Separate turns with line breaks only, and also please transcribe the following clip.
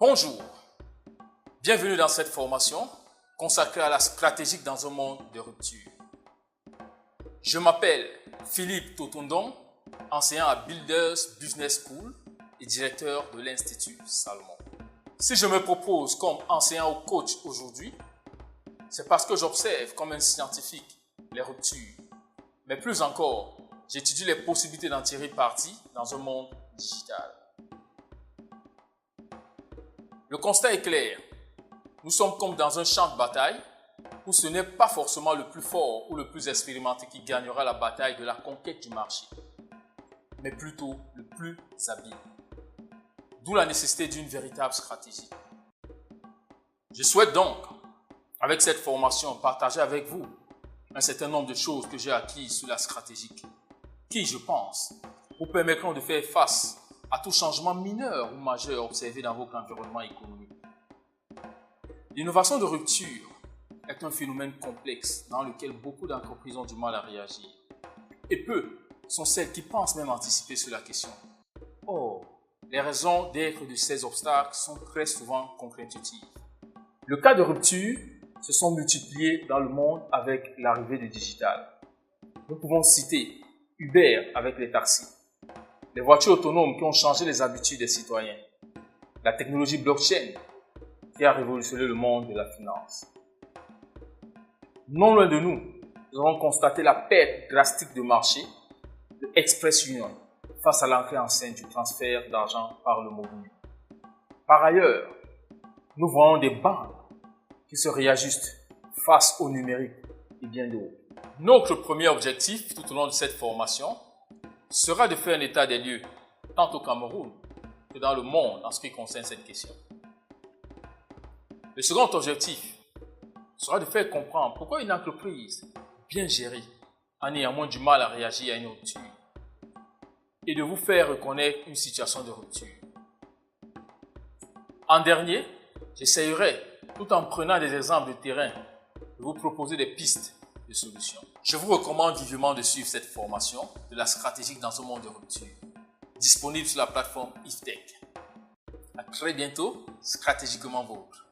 Bonjour, bienvenue dans cette formation consacrée à la stratégie dans un monde de rupture. Je m'appelle Philippe Totondong, enseignant à Builders Business School et directeur de l'Institut Salomon. Si je me propose comme enseignant ou coach aujourd'hui, c'est parce que j'observe comme un scientifique les ruptures, mais plus encore, j'étudie les possibilités d'en tirer parti dans un monde digital. Le constat est clair, nous sommes comme dans un champ de bataille où ce n'est pas forcément le plus fort ou le plus expérimenté qui gagnera la bataille de la conquête du marché, mais plutôt le plus habile. D'où la nécessité d'une véritable stratégie. Je souhaite donc, avec cette formation, partager avec vous un certain nombre de choses que j'ai acquises sur la stratégie, qui, je pense, vous permettront de faire face à tout changement mineur ou majeur observé dans votre environnement économique. L'innovation de rupture est un phénomène complexe dans lequel beaucoup d'entreprises ont du mal à réagir. Et peu sont celles qui pensent même anticiper sur la question. Or, les raisons d'être de ces obstacles sont très souvent contre-intuitives. Le cas de rupture se sont multipliés dans le monde avec l'arrivée du digital. Nous pouvons citer Uber avec les taxis, les voitures autonomes qui ont changé les habitudes des citoyens, la technologie blockchain qui a révolutionné le monde de la finance. Non loin de nous, nous avons constaté la perte drastique de marché de Express Union face à l'entrée en scène du transfert d'argent par le mobile. Par ailleurs, nous voyons des banques qui se réajustent face au numérique et bien d'autres. Notre premier objectif tout au long de cette formation sera de faire un état des lieux, tant au Cameroun que dans le monde en ce qui concerne cette question. Le second objectif sera de faire comprendre pourquoi une entreprise bien gérée a néanmoins du mal à réagir à une rupture et de vous faire reconnaître une situation de rupture. En dernier, j'essayerai, tout en prenant des exemples de terrain, de vous proposer des pistes de solutions. Je vous recommande vivement de suivre cette formation de la stratégie dans ce monde de rupture, disponible sur la plateforme IFTech. À très bientôt, stratégiquement vôtre.